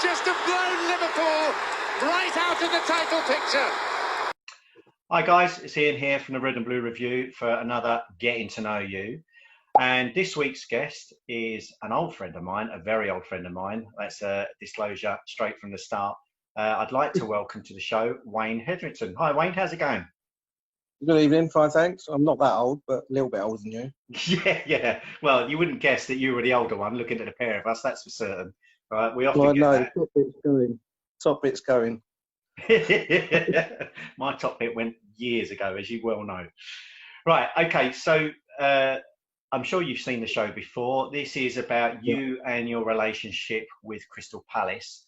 just have blown Liverpool right out of the title picture. Hi guys, it's Ian here from the Red and Blue Review for another Getting to Know You. And this week's guest is an old friend of mine, a very old friend of mine. That's a disclosure straight from the start. I'd like to welcome to the show Waine Hetherington. Hi Wayne, how's it going? Good evening, fine, thanks. I'm not that old, but a little bit older than you. Yeah. Well, you wouldn't guess that you were the older one looking at the pair of us, that's for certain. Right? We often get that. Top bit's going. Top bit's going. My top bit went years ago, as you well know. Right, okay, so I'm sure you've seen the show before. This is about you and your relationship with Crystal Palace.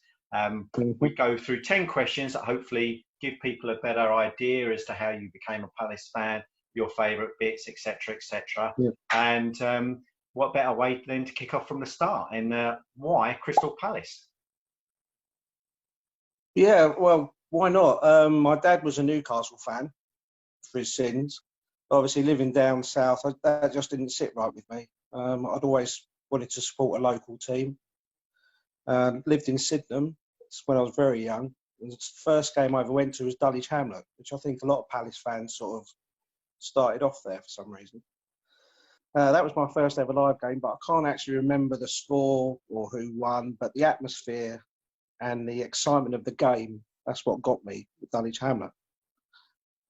We go through 10 questions that hopefully give people a better idea as to how you became a Palace fan, your favourite bits, etc., etc. Yeah. And what better way than to kick off from the start? And why Crystal Palace? Yeah, well, why not? My dad was a Newcastle fan for his sins. Obviously, living down south, that just didn't sit right with me. I'd always wanted to support a local team. Lived in Sydenham when I was very young. And the first game I ever went to was Dulwich Hamlet, which I think a lot of Palace fans sort of started off there for some reason. That was my first ever live game, but I can't actually remember the score or who won, but the atmosphere and the excitement of the game, that's what got me with Dulwich Hamlet.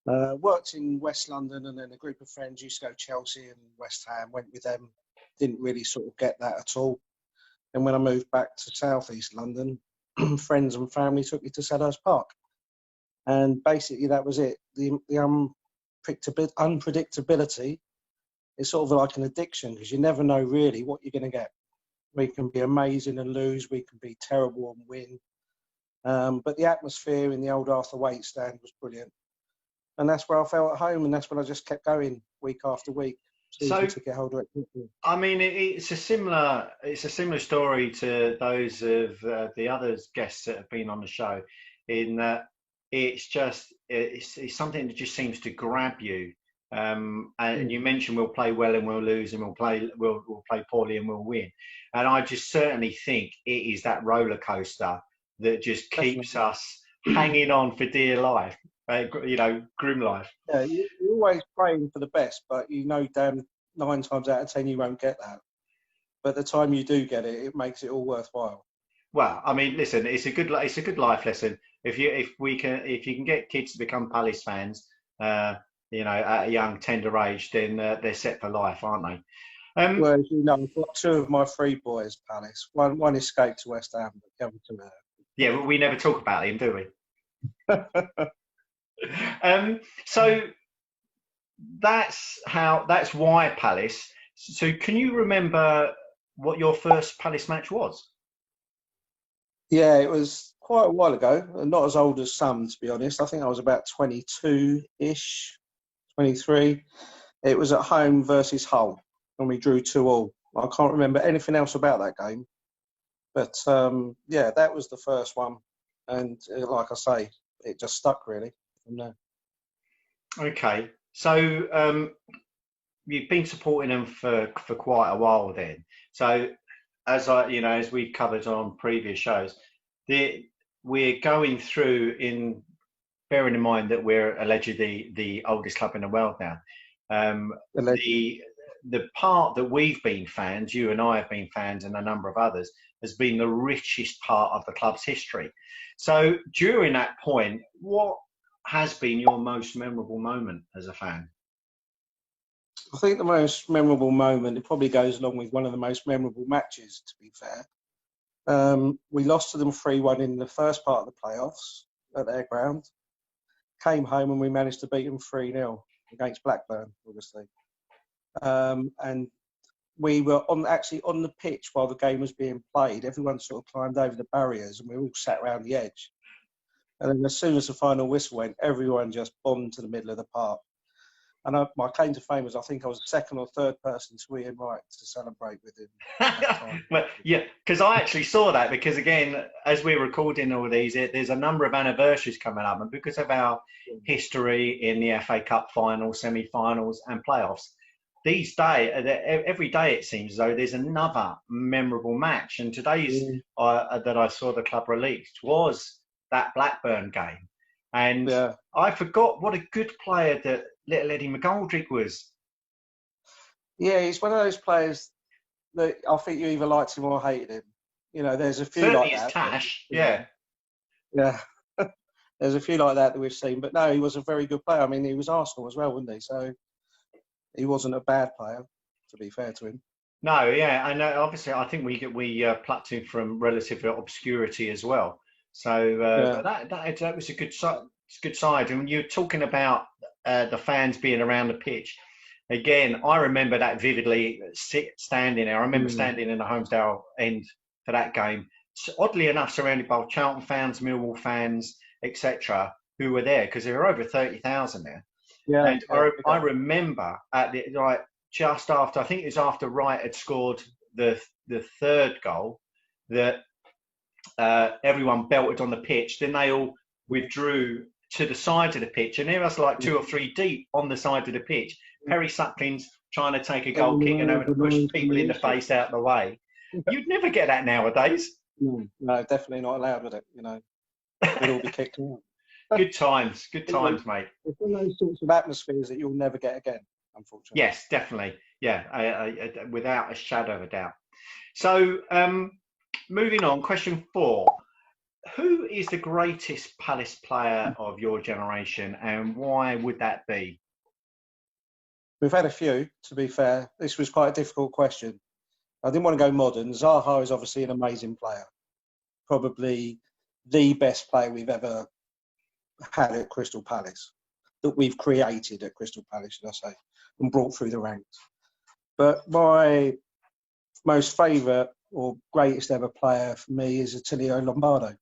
Worked in West London, and then a group of friends used to go to Chelsea and West Ham, went with them, didn't really sort of get that at all. And when I moved back to South East London, friends and family took me to Selhurst Park. And basically that was it. The unpredictability is sort of like an addiction, because you never know really what you're going to get. We can be amazing and lose, we can be terrible and win. But the atmosphere in the old Arthur Waite stand was brilliant. And that's where I felt at home, and that's when I just kept going week after week. So to get hold of it. I mean, it's a similar story to those of the other guests that have been on the show, in that it's something that just seems to grab you. And you mentioned we'll play well and we'll lose, and we'll play poorly and we'll win. And I just certainly think it is that roller coaster that just keeps us hanging on for dear life. Grim life. Yeah, you're always praying for the best, but you know damn 9 times out of 10 you won't get that. But the time you do get it, it makes it all worthwhile. Well, I mean, listen, it's a good life lesson. If you can get kids to become Palace fans, at a young tender age, then they're set for life, aren't they? Well, as you know, I've got 2 of my 3 boys Palace. One escaped to West Ham, but the other 2 are. Yeah, but we never talk about him, do we? So that's why Palace. So can you remember what your first Palace match was? Yeah, it was quite a while ago. Not as old as some, to be honest. I think I was about 22-ish, 23. It was at home versus Hull, and we drew 2-2. I can't remember anything else about that game. But yeah, that was the first one. And like I say, it just stuck really from there. Okay. So you've been supporting them for quite a while then. So as we covered on previous shows, we're going through, in bearing in mind that we're allegedly the oldest club in the world now. The part that we've been fans, you and I have been fans, and a number of others, has been the richest part of the club's history. So during that point, what has been your most memorable moment as a fan? I think the most memorable moment, it probably goes along with one of the most memorable matches, to be fair. We lost to them 3-1 in the first part of the playoffs at their ground. Came home and we managed to beat them 3-0 against Blackburn, obviously. And we were on the pitch while the game was being played. Everyone sort of climbed over the barriers and we all sat around the edge. And then as soon as the final whistle went, everyone just bombed to the middle of the park. And my claim to fame was I think I was the 2nd or 3rd person to Ian Wright to celebrate with him. Well, yeah, because I actually saw that, because again, as we're recording all these, there's a number of anniversaries coming up, and because of our history in the FA Cup finals, semi-finals and playoffs, these days, every day it seems as though there's another memorable match. And today's that I saw the club released was that Blackburn game. And I forgot what a good player that little Eddie McGoldrick was. Yeah, he's one of those players that I think you either liked him or hated him. You know, there's a few Certainly like his that. Tash, yeah. Yeah. There's a few like that we've seen. But no, he was a very good player. I mean, he was Arsenal as well, wasn't he? So he wasn't a bad player, to be fair to him. No, yeah, and obviously I think we plucked him from relative obscurity as well. So but that was a good side. And you're talking about the fans being around the pitch. Again, I remember that vividly. Standing there, I remember standing in the Holmesdale end for that game. So, oddly enough, surrounded by Charlton fans, Millwall fans, etc., who were there because there were over 30,000 there. Yeah, and I remember at the just after, I think it was after Wright had scored the third goal, that everyone belted on the pitch. Then they all withdrew to the side of the pitch, and there was like 2 or 3 deep on the side of the pitch. Perry Suckling's trying to take a goal kick and having to push people in the face out of the way. You'd never get that nowadays. No, definitely not allowed with it. You know, we'd all be kicked out. Good times, mate. It's one of those sorts of atmospheres that you'll never get again, unfortunately. Yes, definitely. Yeah, without a shadow of a doubt. So, moving on, question 4. Who is the greatest Palace player of your generation, and why would that be? We've had a few, to be fair. This was quite a difficult question. I didn't want to go modern. Zaha is obviously an amazing player. Probably the best player we've ever had at Crystal Palace, that we've created at Crystal Palace, should I say, and brought through the ranks. But my most favourite or greatest ever player for me is Attilio Lombardo.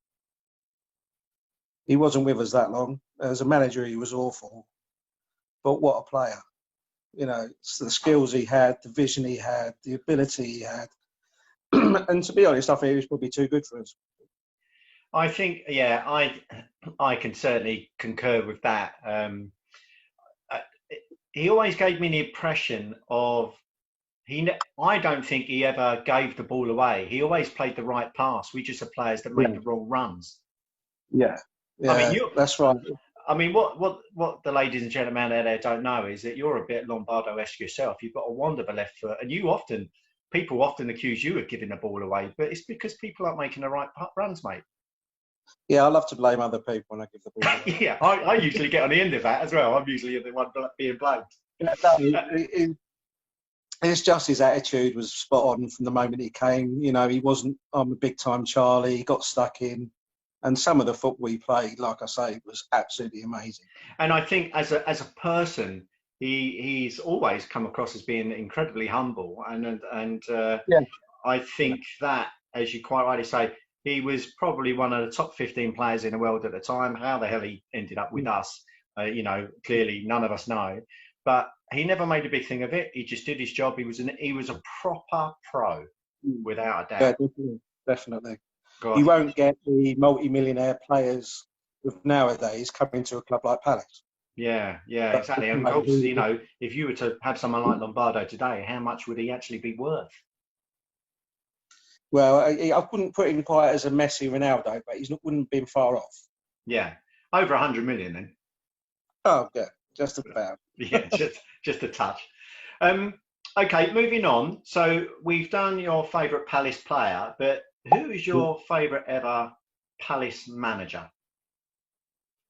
He wasn't with us that long. As a manager, he was awful. But what a player. You know, the skills he had, the vision he had, the ability he had. And to be honest, I think he was probably too good for us. I think, yeah, I can certainly concur with that. He always gave me the impression of I don't think he ever gave the ball away. He always played the right pass. We just had players that made the wrong runs. Yeah, I mean, that's right. I mean, what the ladies and gentlemen out there don't know is that you're a bit Lombardo-esque yourself. You've got a wand of a left foot, and people often accuse you of giving the ball away, but it's because people aren't making the right runs, mate. Yeah, I love to blame other people when I give the ball away. Yeah, I usually get on the end of that as well. I'm usually the one being blamed. Yeah, no, it's just his attitude was spot on from the moment he came. You know, he wasn't, I'm a big time Charlie. He got stuck in. And some of the football he played, like I say, was absolutely amazing. And I think as a person, he's always come across as being incredibly humble. And I think that, as you quite rightly say, he was probably one of the top 15 players in the world at the time. How the hell he ended up with us, clearly none of us know. But he never made a big thing of it. He just did his job. He was a proper pro, without a doubt. Yeah, definitely. You won't get the multi-millionaire players of nowadays coming to a club like Palace. Yeah, exactly. And obviously, if you were to have someone like Lombardo today, how much would he actually be worth? Well, I wouldn't put him quite as a Messi, Ronaldo, but he wouldn't have been far off. Yeah, over 100 million then. Oh, yeah, just about. Yeah, just a touch. Okay, moving on. So we've done your favourite Palace player, but who is your favourite ever Palace manager?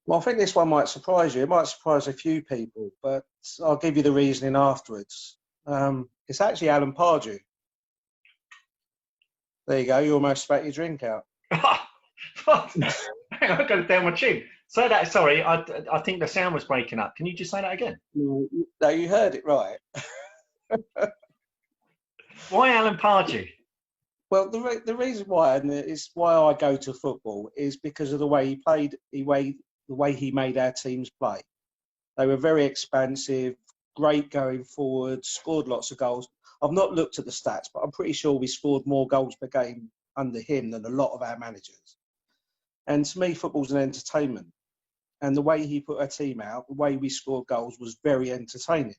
Well, I think this one might surprise you. It might surprise a few people, but I'll give you the reasoning afterwards. It's actually Alan Pardew. There you go. You almost spat your drink out. What? I got it down my chin. Say that. Sorry, I think the sound was breaking up. Can you just say that again? No, you heard it right. Why Alan Pardew? Well, the reason why, and it's why I go to football, is because of the way he played, the way he made our teams play. They were very expansive, great going forward, scored lots of goals. I've not looked at the stats, but I'm pretty sure we scored more goals per game under him than a lot of our managers. And to me, football's an entertainment. And the way he put our team out, the way we scored goals was very entertaining.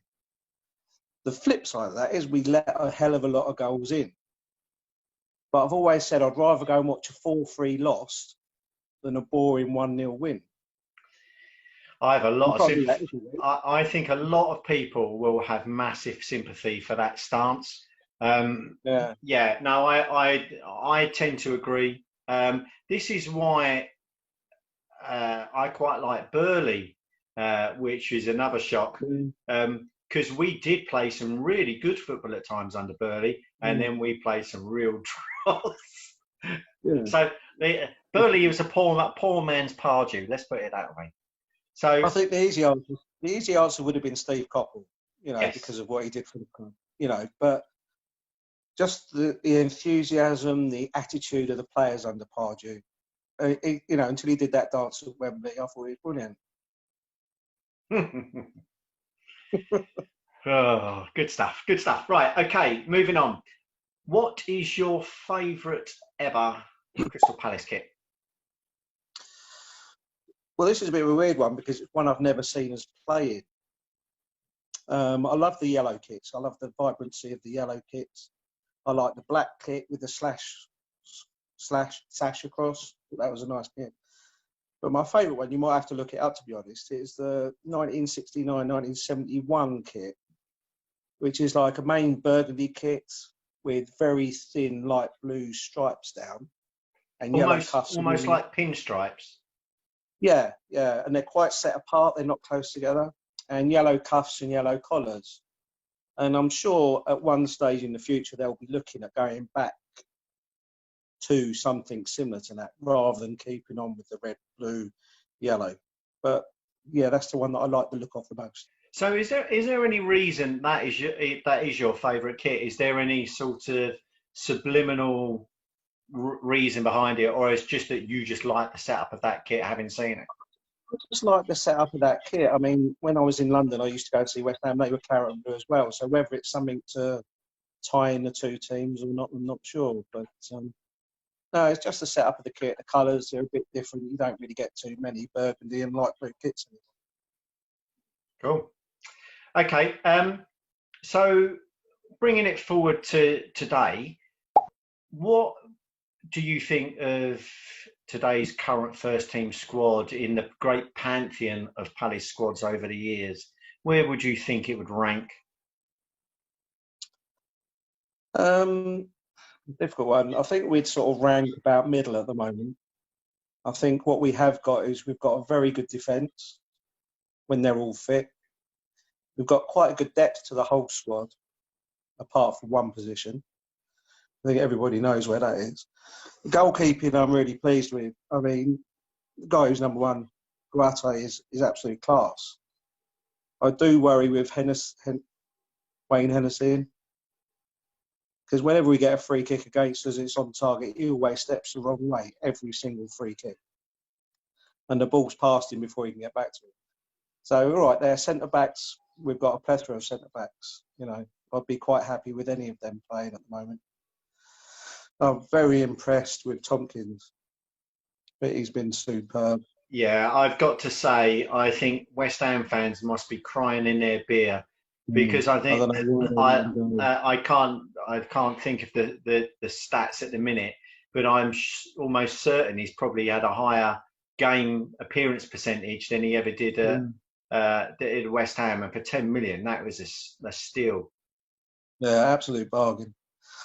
The flip side of that is we let a hell of a lot of goals in. But I've always said I'd rather go and watch a 4-3 loss than a boring 1-0 win. I have a lot of Probably sympathy. that, isn't it? I think a lot of people will have massive sympathy for that stance. Yeah. No, I tend to agree. This is why I quite like Burley, which is another shock. Because we did play some really good football at times under Burley, and then we played some real dross. Yeah. So Burley was a poor man's Pardew. Let's put it that way. So I think the easy answer would have been Steve Coppell, yes. because of what he did for the club, but just the enthusiasm, the attitude of the players under Pardew, until he did that dance at Wembley, I thought he was brilliant. Oh, good stuff. Good stuff. Right. Okay. Moving on. What is your favourite ever Crystal Palace kit? Well, this is a bit of a weird one because it's one I've never seen us play in. I love the yellow kits. I love the vibrancy of the yellow kits. I like the black kit with the slash sash across. That was a nice kit. But my favourite one, you might have to look it up to be honest, is the 1969-1971 kit, which is like a main burgundy kit with very thin light blue stripes down and yellow cuffs. Almost like pinstripes. Yeah, and they're quite set apart. They're not close together, and yellow cuffs and yellow collars. And I'm sure at one stage in the future they'll be looking at going back to something similar to that, rather than keeping on with the red, blue, yellow. But yeah, that's the one that I like the look of the most. So is there any reason that is your favourite kit? Is there any sort of subliminal reason behind it, or it's just that you just like the setup of that kit, having seen it? I just like the setup of that kit. I mean, when I was in London, I used to go and see West Ham. They were claret and blue as well. So whether it's something to tie in the two teams or not, I'm not sure. But no, it's just the setup of the kit. The colours are a bit different. You don't really get too many burgundy and light blue kits anymore. Cool. Okay. So bringing it forward to today, what do you think of today's current first team squad in the great pantheon of Palace squads over the years? Where would you think it would rank? Difficult one. I think we'd sort of rank about middle at the moment. I think what we have got is we've got a very good defence when they're all fit. We've got quite a good depth to the whole squad, apart from one position. I think everybody knows where that is. Goalkeeping, I'm really pleased with. I mean, the guy who's number one, Guate, is absolute class. I do worry with Waine Hennessy, because whenever we get a free kick against us, it's on target. He always steps the wrong way, every single free kick. And the ball's past him before he can get back to it. So, all right, they're centre-backs. We've got a plethora of centre-backs. I'd be quite happy with any of them playing at the moment. I'm very impressed with Tompkins. But he's been superb. Yeah, I've got to say, I think West Ham fans must be crying in their beer, because I think I can't think of the stats at the minute, but I'm almost certain he's probably had a higher game appearance percentage than he ever did at West Ham, and for 10 million, that was a steal. Yeah, absolute bargain.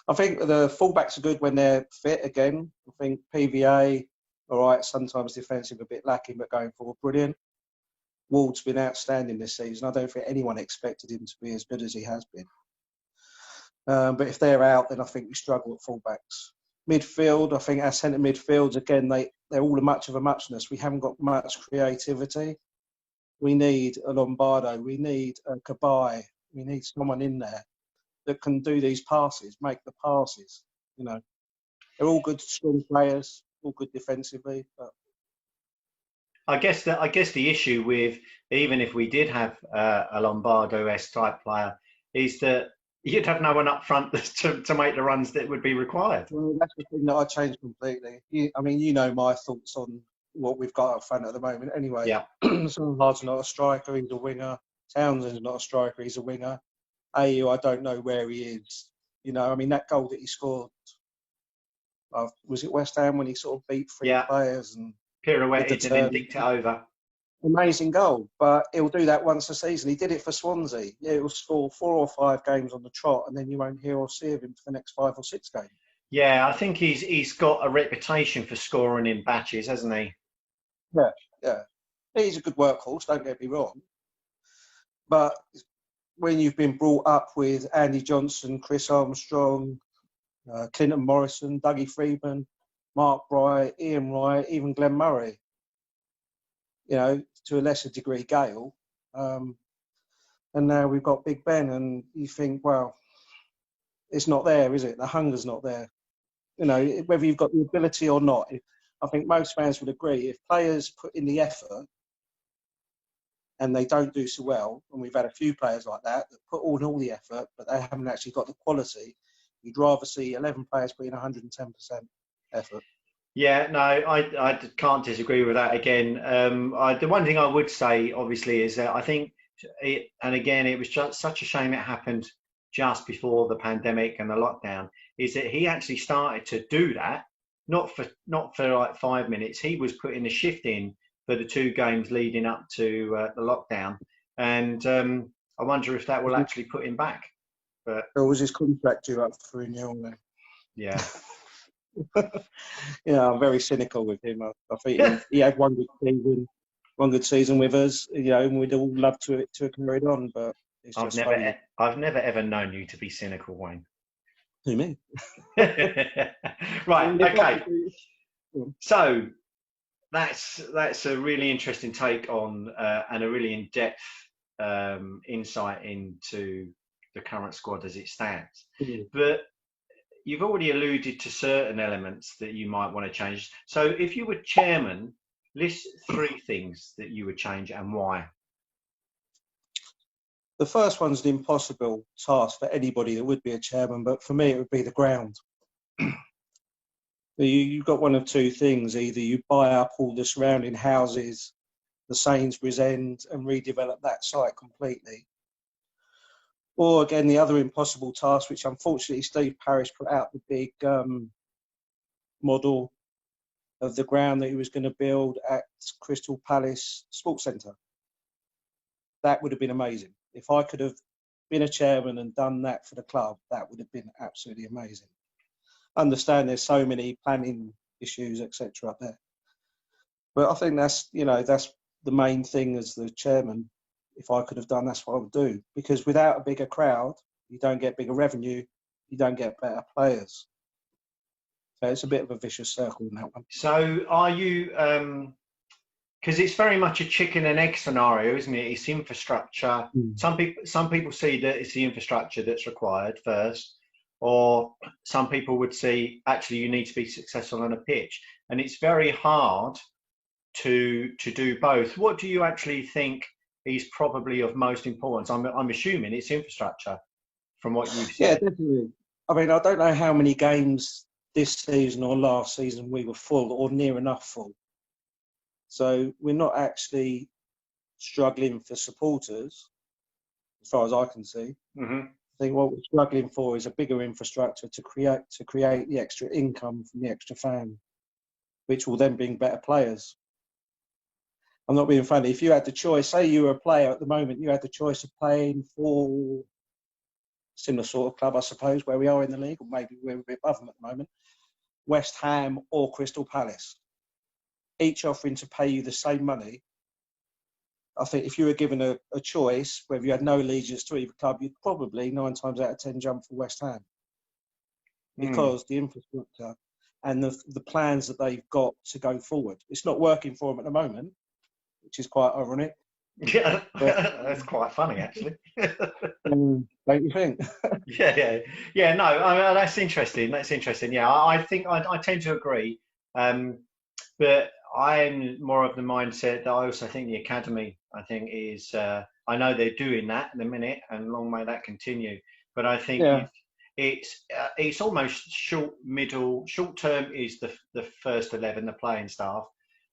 I think the fullbacks are good when they're fit again. I think PVA, all right, sometimes defensive a bit lacking, but going forward, brilliant. Ward's been outstanding this season. I don't think anyone expected him to be as good as he has been. But if they're out, then I think we struggle at fullbacks. Midfield, I think our centre midfields, again, they're all much of a muchness. We haven't got much creativity. We need a Lombardo. We need a Cabai. We need someone in there that can do these passes, make the passes. They're all good, strong players, all good defensively. But I guess the issue with, even if we did have a Lombardo-esque type player, is that you'd have no one up front to make the runs that would be required. Well, that's the thing that I changed completely. My thoughts on what we've got up front at the moment. Anyway, yeah. Hard's not a striker; he's a winger. Townsend's not a striker; he's a winger. Ayew, I don't know where he is. You know, I mean, that goal that he scored, was it West Ham when he sort of beat three Yeah, players and did the pirouetted and then turn? dicked it over. Amazing goal, but he'll do that once a season. He did it for Swansea. Yeah, he'll score 4 or 5 games on the trot, and then you won't hear or see of him for the next 5 or 6 games. Yeah, I think he's got a reputation for scoring in batches, hasn't he? Yeah, yeah. He's a good workhorse, don't get me wrong. But when you've been brought up with Andy Johnson, Chris Armstrong, Clinton Morrison, Dougie Freedman, Mark Bright, Ian Wright, even Glenn Murray, you know, to a lesser degree Gale, and now we've got Big Ben, and you think, well, it's not there, is it? The hunger's not there. You know, whether you've got the ability or not, I think most fans would agree, if players put in the effort and they don't do so well, and we've had a few players like that put all the effort, but they haven't actually got the quality, you'd rather see 11 players put in 110% effort. Yeah, no, I can't disagree with that again. The one thing I would say, obviously, is that I think, and again, it was just such a shame it happened just before the pandemic and the lockdown, is that he actually started to do that, not for like 5 minutes. He was putting a shift in for the 2 games leading up to the lockdown, and I wonder if that will actually put him back. But Or was his contract due up for renewal then? yeah. Yeah, I'm very cynical with him. I think he had one good season with us, you know, and we'd all love to have carried on, but it's I've just funny. never ever known you to be cynical, Wayne. Who, me? Right, okay. So that's a really interesting take on and a really in-depth insight into the current squad as it stands. But you've already alluded to certain elements that you might want to change. So if you were chairman, list 3 things that you would change and why. The first one's an impossible task for anybody that would be a chairman, but for me it would be the ground. You've got one of 2 things. Either you buy up all the surrounding houses, the Sainsbury's End, and redevelop that site completely. Or again, the other impossible task, which unfortunately Steve Parish put out the big model of the ground that he was going to build at Crystal Palace Sports Centre. That would have been amazing. If I could have been a chairman and done that for the club, that would have been absolutely amazing. Understand there's so many planning issues, etc. up there. But I think that's the main thing as the chairman. If I could have done, that's what I would do. Because without a bigger crowd, you don't get bigger revenue, you don't get better players. So it's a bit of a vicious circle in that one. So are you, because it's very much a chicken and egg scenario, isn't it? It's infrastructure. Some people see that it's the infrastructure that's required first, or some people would see actually you need to be successful on a pitch, and it's very hard to do both. What do you actually think is probably of most importance? I'm assuming it's infrastructure from what you've said. Yeah, definitely. I mean, I don't know how many games this season or last season we were full or near enough full. So we're not actually struggling for supporters, as far as I can see. Mm-hmm. I think what we're struggling for is a bigger infrastructure to create the extra income from the extra fan, which will then bring better players. I'm not being funny. If you had the choice, say you were a player at the moment, you had the choice of playing for a similar sort of club, I suppose, where we are in the league, or maybe we're a bit above them at the moment, West Ham or Crystal Palace, each offering to pay you the same money. I think if you were given a choice, whether you had no allegiance to either club, you'd probably 9 times out of 10 jump for West Ham. Because the infrastructure and the plans that they've got to go forward. It's not working for them at the moment, which is quite ironic. Yeah, that's quite funny, actually. Don't you think? Yeah. No, I mean, that's interesting. Yeah, I think I tend to agree, but I'm more of the mindset that I also think the academy, I think, is. I know they're doing that in a minute, and long may that continue. But I think it's almost short term is the first 11, the playing staff.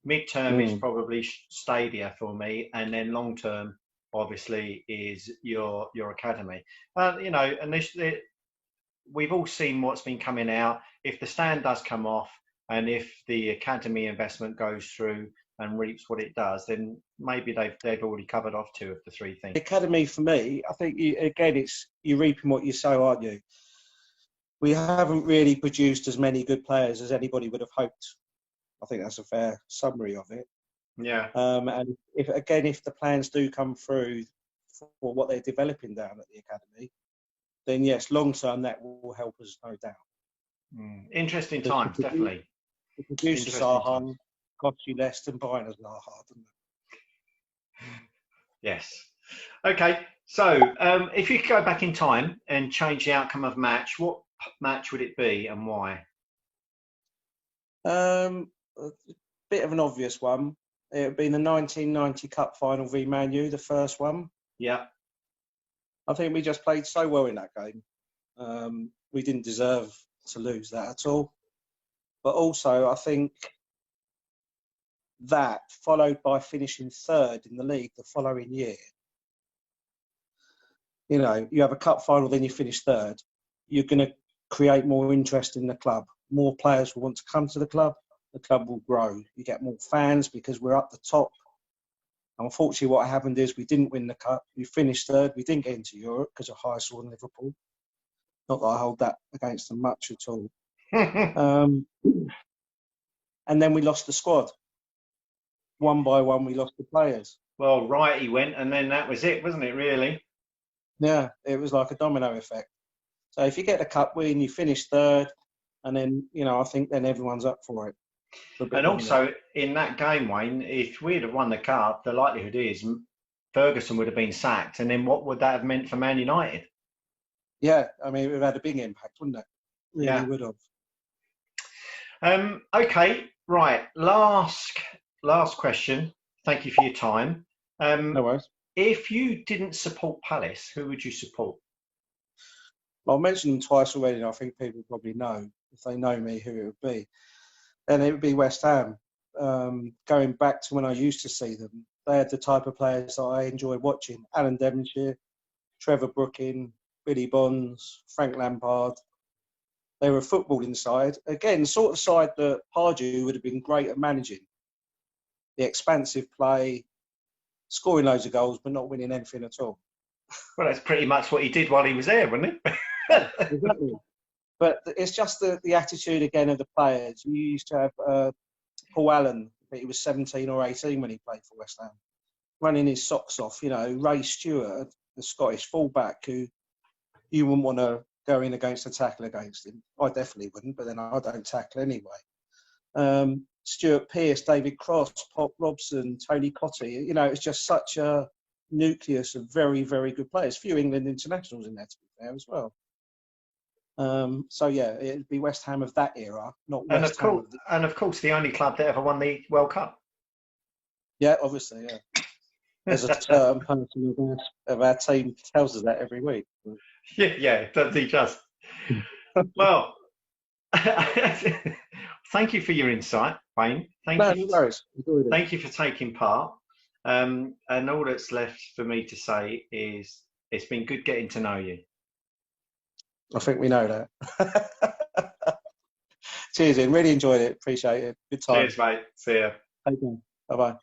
Mid-term is probably Stadia for me, and then long-term obviously, is your academy. You know, initially, we've all seen what's been coming out. If the stand does come off, and if the academy investment goes through and reaps what it does, then maybe they've already covered off 2 of the 3 things. The academy, for me, I think, it's you're reaping what you sow, aren't you? We haven't really produced as many good players as anybody would have hoped. I think that's a fair summary of it. Yeah. And if the plans do come through for what they're developing down at the academy, then yes, long term that will help us, no doubt. Interesting times, definitely. The producers are hard, cost you less than buying us are hard, doesn't it? Yes. Okay. So, if you could go back in time and change the outcome of match, what match would it be and why? A bit of an obvious one. It would be the 1990 Cup final v Man U, the first one. Yeah. I think we just played so well in that game. We didn't deserve to lose that at all. But also, I think that, followed by finishing 3rd in the league the following year. You know, you have a cup final, then you finish 3rd. You're going to create more interest in the club. More players will want to come to the club. The club will grow. You get more fans because we're up the top. Unfortunately, what happened is we didn't win the cup. We finished 3rd. We didn't get into Europe because of Heysel and Liverpool. Not that I hold that against them much at all. And then we lost the squad. One by one, we lost the players. Well, right, he went, and then that was it, wasn't it, really? Yeah, it was like a domino effect. So if you get the cup win, you finish 3rd, and then, you know, I think then everyone's up for it. And also, in that game, Wayne, if we'd have won the cup, the likelihood is Ferguson would have been sacked. And then what would that have meant for Man United? Yeah, I mean, it would have had a big impact, wouldn't it? Really would have. Okay, right. Last question. Thank you for your time. No worries. If you didn't support Palace, who would you support? Well, I mentioned them twice already, and I think people probably know, if they know me, who it would be. And it would be West Ham. Going back to when I used to see them, they had the type of players that I enjoyed watching. Alan Devonshire, Trevor Brooking, Billy Bonds, Frank Lampard. They were a footballing side. Again, sort of side that Pardew would have been great at managing. The expansive play, scoring loads of goals, but not winning anything at all. Well, that's pretty much what he did while he was there, wasn't it? Exactly. But it's just the attitude, again, of the players. You used to have Paul Allen, he was 17 or 18 when he played for West Ham, running his socks off. You know, Ray Stewart, the Scottish fullback, who you wouldn't want to go in against a tackle against him. I definitely wouldn't, but then I don't tackle anyway. Stuart Pearce, David Cross, Pop Robson, Tony Cottee. You know, it's just such a nucleus of very, very good players. Few England internationals in there, to be fair, as well. So yeah, it'd be West Ham of that era, not West Ham. And of course, the only club that ever won the World Cup. Yeah, obviously, yeah. There's a certain person of our team tells us that every week. Yeah, does he just? Well, thank you for your insight, Wayne. No worries. Thank you for taking part. And all that's left for me to say is it's been good getting to know you. I think we know that. Cheers, Ian. Really enjoyed it. Appreciate it. Good time. Cheers, mate. See ya. Take care. Bye-bye.